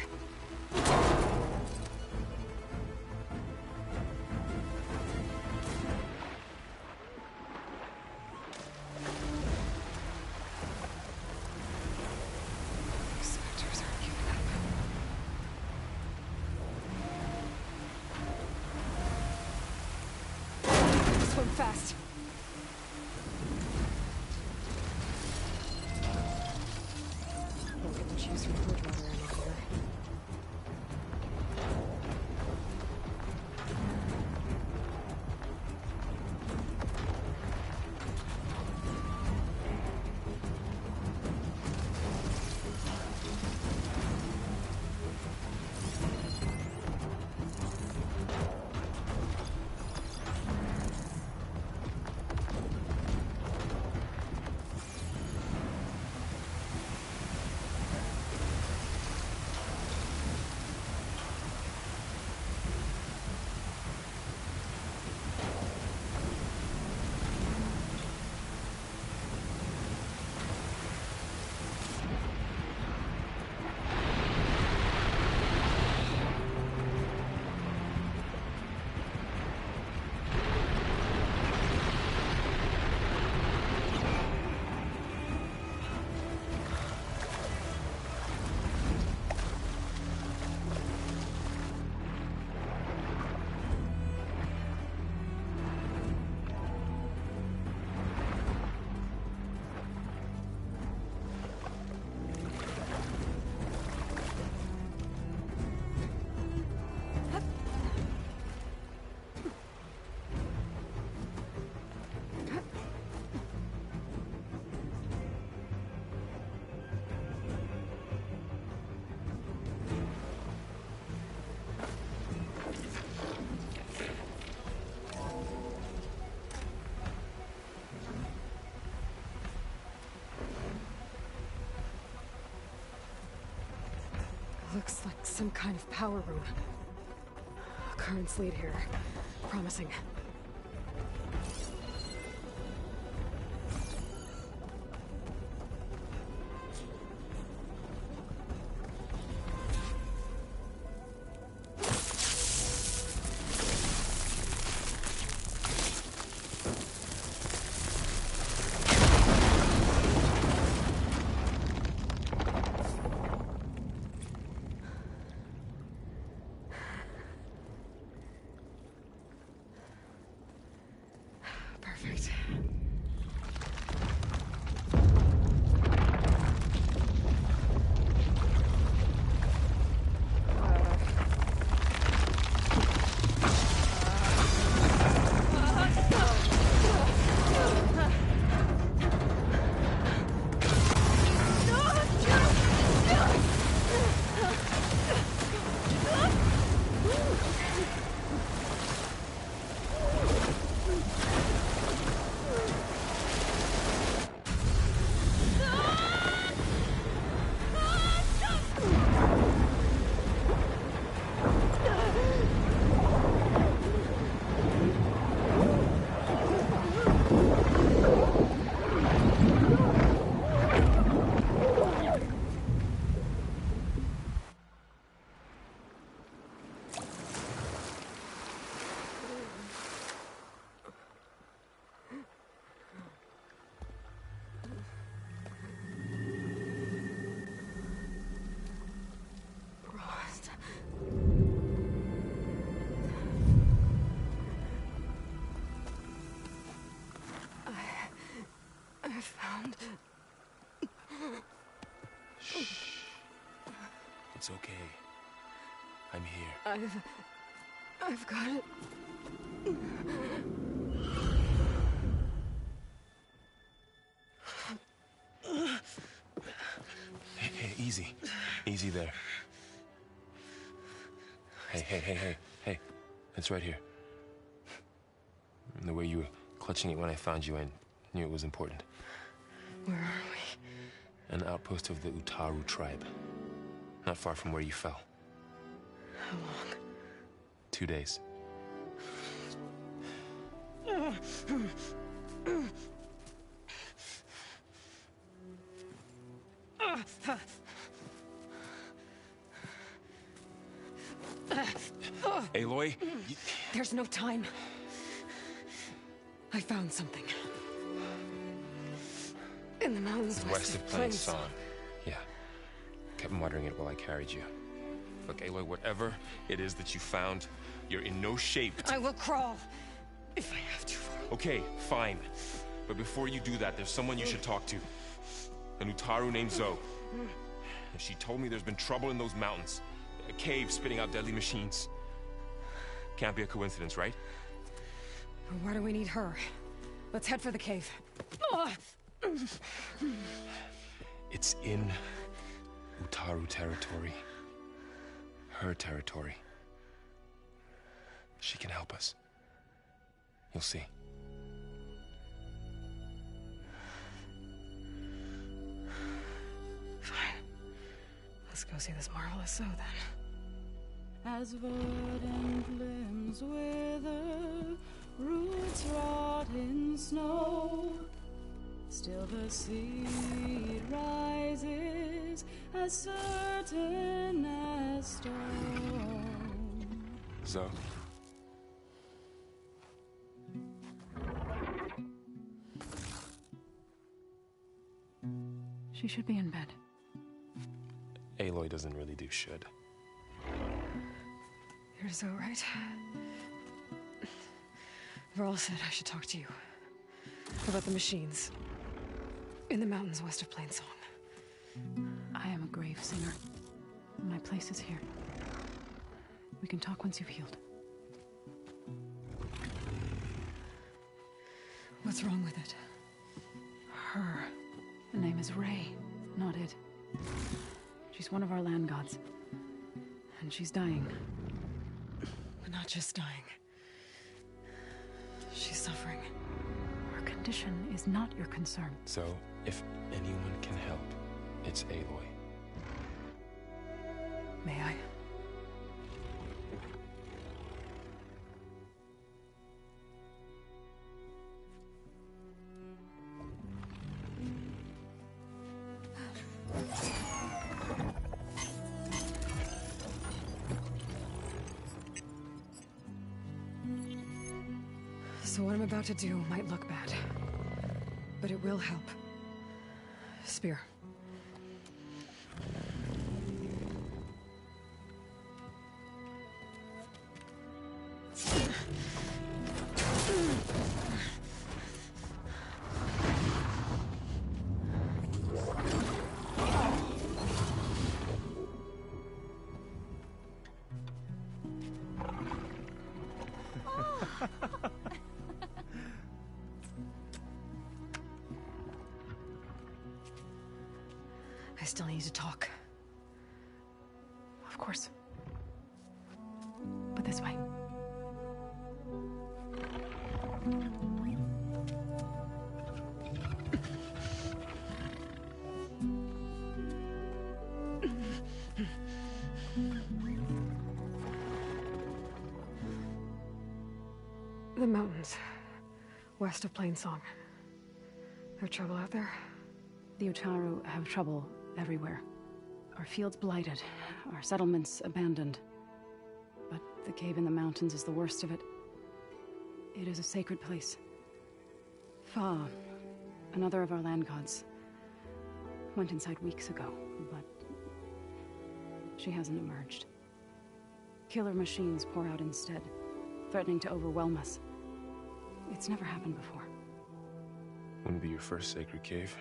A: Spectres aren't giving up. Swim fast. Don't get to choose from Bridgewater any longer. Looks like some kind of power room. Current's lead here. Promising. Perfect. I found...
K: Shh. It's okay. I'm here.
A: I've got it.
K: Hey, easy. Easy there. Hey. It's right here. The way you were clutching it when I found you, I knew it was important.
A: Where are we?
K: An outpost of the Utaru tribe. Not far from where you fell.
A: How long?
K: 2 days. Aloy?
A: There's no time. I found something. In the mountains
K: west of Plainsong. Yeah. Kept muttering it while I carried you. Look, Aloy, whatever it is that you found, you're in no shape to...
A: I will crawl. If I have to.
K: Okay, fine. But before you do that, there's someone you should talk to. An Utaru named Zoe. And she told me there's been trouble in those mountains. A cave spitting out deadly machines. Can't be a coincidence, right?
A: Why do we need her? Let's head for the cave.
K: It's in Utaru territory. Her territory. She can help us. You'll see.
A: Fine. Let's go see this marvelous Zoe then.
L: As verdant limbs wither, roots rot in snow, still the seed rises as certain as stone.
K: Zoe.
L: She should be in bed.
K: Aloy doesn't really do should.
A: You're Zoe, right? Varl said I should talk to you. About the machines. In the mountains west of Plainsong.
L: I am a grave singer. My place is here. We can talk once you've healed.
A: What's wrong with it?
L: Her. The name is Ray, not it. She's one of our land gods. And she's dying.
A: But not just dying. She's suffering.
L: Her condition is not your concern.
K: So, if anyone can help, it's Aloy.
A: May I? So what I'm about to do might look bad, but it will help. Spear. I still need to talk. Of course. But this way. The mountains, west of Plainsong. There trouble out there?
L: The Utaru have trouble everywhere. Our fields blighted, our settlements abandoned. But the cave in the mountains is the worst of it. It is a sacred place. Fa, another of our land gods, went inside weeks ago, but she hasn't emerged. Killer machines pour out instead, threatening to overwhelm us. It's never happened before.
K: Wouldn't be your first sacred cave.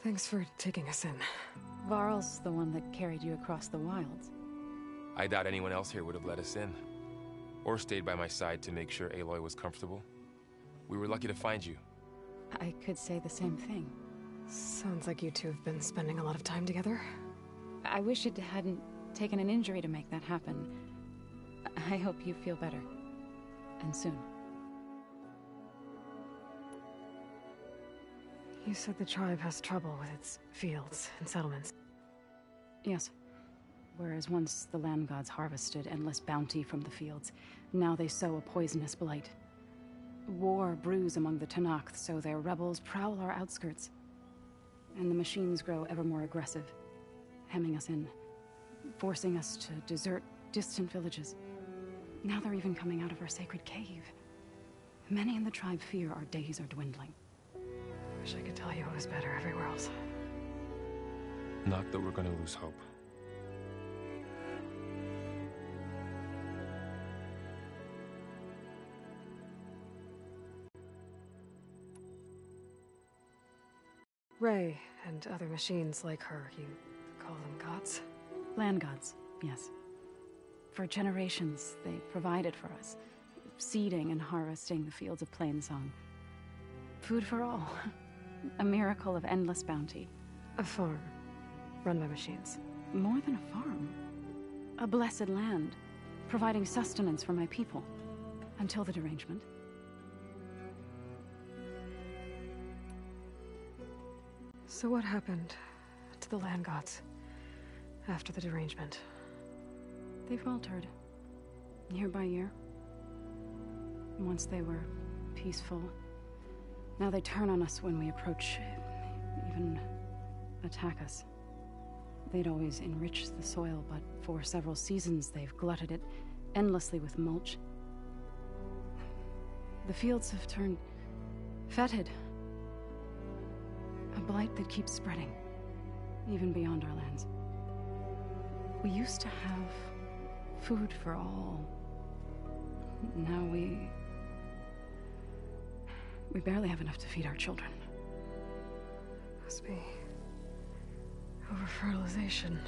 A: Thanks for taking us in.
L: Varl's the one that carried you across the wilds.
K: I doubt anyone else here would have let us in. Or stayed by my side to make sure Aloy was comfortable. We were lucky to find you.
L: I could say the same thing.
A: Sounds like you two have been spending a lot of time together.
L: I wish it hadn't taken an injury to make that happen. I hope you feel better. And soon.
A: You said the tribe has trouble with its fields and settlements.
L: Yes. Whereas once the land gods harvested endless bounty from the fields, now they sow a poisonous blight. War brews among the Tenakth, so their rebels prowl our outskirts. And the machines grow ever more aggressive, hemming us in, forcing us to desert distant villages. Now they're even coming out of our sacred cave. Many in the tribe fear our days are dwindling.
A: Wish I could tell you it was better everywhere else.
K: Not that we're gonna lose hope.
A: Ray and other machines like her, you call them gods?
L: Land gods, yes. For generations, they provided for us, seeding and harvesting the fields of Plainsong. Food for all. A miracle of endless bounty.
A: A farm, run by machines.
L: More than a farm. A blessed land, providing sustenance for my people. Until the derangement.
A: So what happened to the land gods after the derangement?
L: They faltered, year by year. Once they were peaceful. Now they turn on us when we approach, even attack us. They'd always enriched the soil, but for several seasons they've glutted it endlessly with mulch. The fields have turned fetid. A blight that keeps spreading, even beyond our lands. We used to have food for all. Now we barely have enough to feed our children.
A: Must be over-fertilization.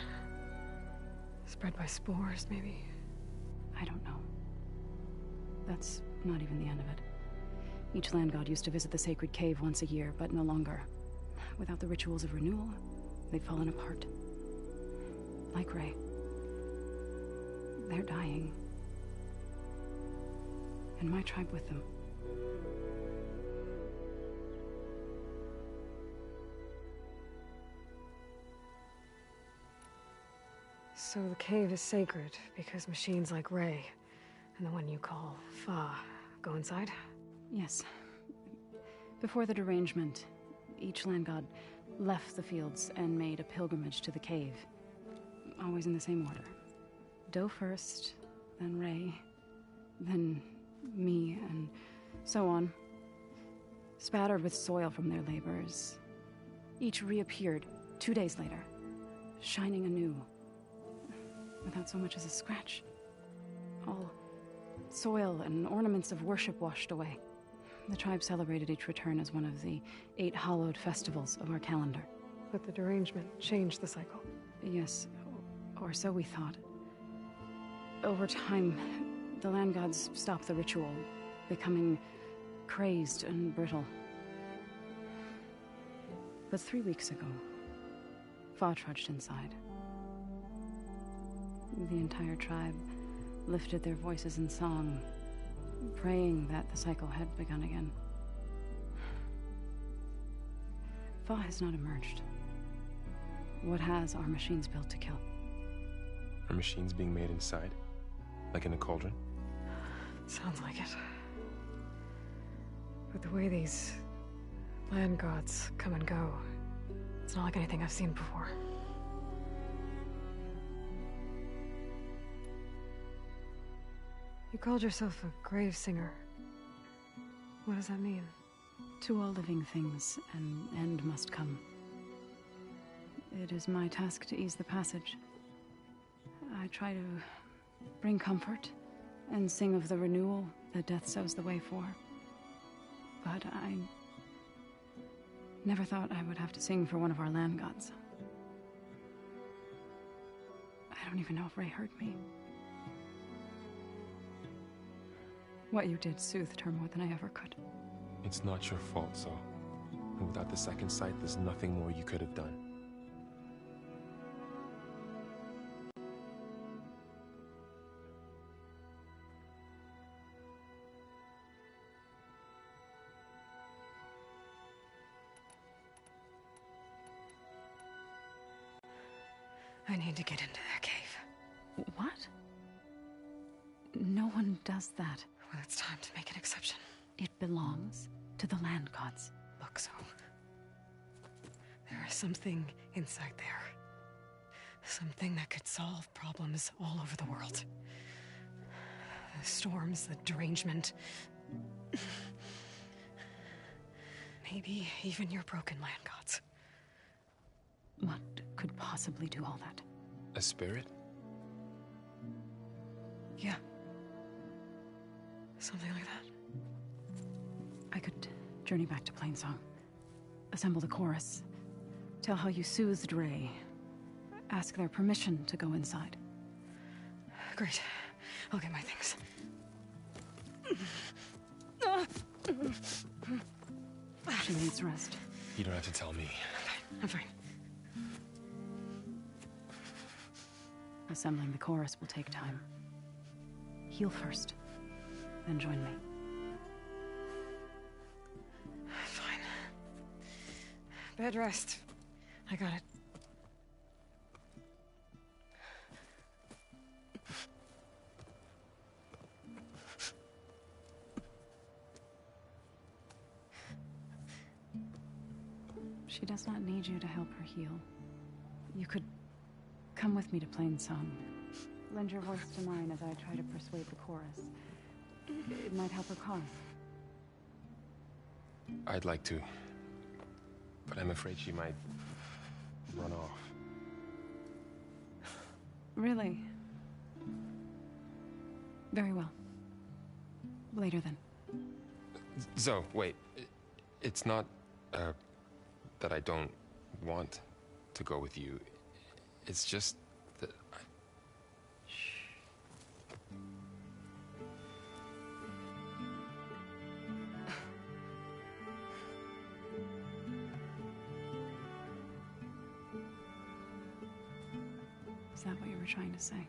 A: Spread by spores, maybe?
L: I don't know. That's not even the end of it. Each land god used to visit the sacred cave once a year, but no longer. Without the rituals of renewal, they've fallen apart. Like Ray. They're dying. And my tribe with them.
A: So the cave is sacred because machines like Ray, and the one you call Fa, go inside?
L: Yes. Before the derangement, each land god left the fields and made a pilgrimage to the cave. Always in the same order. Doe first, then Ray, then me, and so on. Spattered with soil from their labors, each reappeared 2 days later, shining anew, without so much as a scratch. All soil and ornaments of worship washed away. The tribe celebrated each return as one of the 8 hallowed festivals of our calendar.
A: But the derangement changed the cycle.
L: Yes, or so we thought. Over time, the land gods stopped the ritual, becoming crazed and brittle. But 3 weeks ago, Fa trudged inside. The entire tribe lifted their voices in song, praying that the cycle had begun again. Fa has not emerged. What has are machines built to kill.
K: Are machines being made inside? Like in a cauldron?
A: Sounds like it. But the way these land gods come and go, it's not like anything I've seen before. You called yourself a grave singer. What does that mean?
L: To all living things, an end must come. It is my task to ease the passage. I try to bring comfort and sing of the renewal that death sows the way for. But I never thought I would have to sing for one of our land gods. I don't even know if Ray heard me. What you did soothed her more than I ever could.
K: It's not your fault, Zoe. And without the second sight, there's nothing more you could have done.
A: I need to get into their cave.
L: What? No one does that.
A: Well, it's time to make an exception.
L: It belongs to the land gods.
A: Look, Zoe. There is something inside there. Something that could solve problems all over the world. The storms, the derangement. Maybe even your broken land gods.
L: What could possibly do all that?
K: A spirit?
A: Yeah. Something like that.
L: I could journey back to Plainsong, assemble the chorus, tell how you soothed Ray, ask their permission to go inside.
A: Great. I'll get my things.
L: She needs rest.
K: You don't have to tell me.
A: I'm fine.
L: Assembling the chorus will take time. Heal first, then join me.
A: Fine. Bed rest. I got it.
L: She does not need you to help her heal. You could come with me to Plainsong. Lend your voice to mine as I try to persuade the chorus. It might help her cause.
K: I'd like to. But I'm afraid she might run off.
L: Really? Very well. Later then.
K: Zoe, wait. It's not, that I don't want to go with you. It's just that I...
L: Is that what you were trying to say?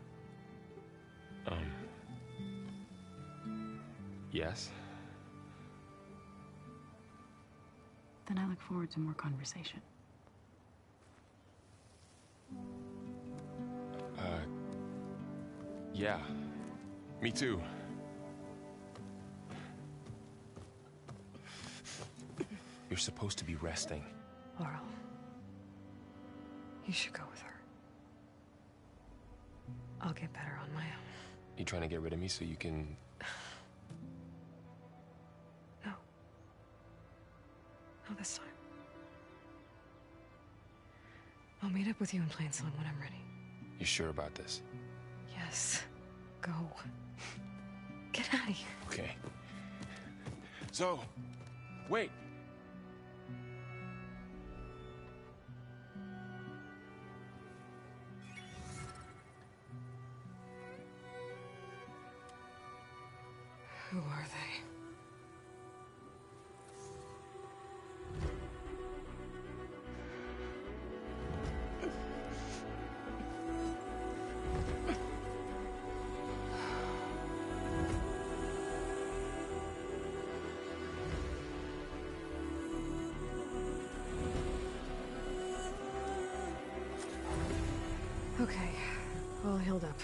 K: Yes?
L: Then I look forward to more conversation.
K: Yeah, me too. You're supposed to be resting.
A: Laurel, you should go with her. I'll get better on my own.
K: You trying to get rid of me so you can...
A: No. Not this time. I'll meet up with you in Plainsong when I'm ready.
K: You sure about this?
A: Yes. Go. Get out of here.
K: Okay. Zoe! Wait!
A: Who are they? Okay, all healed up.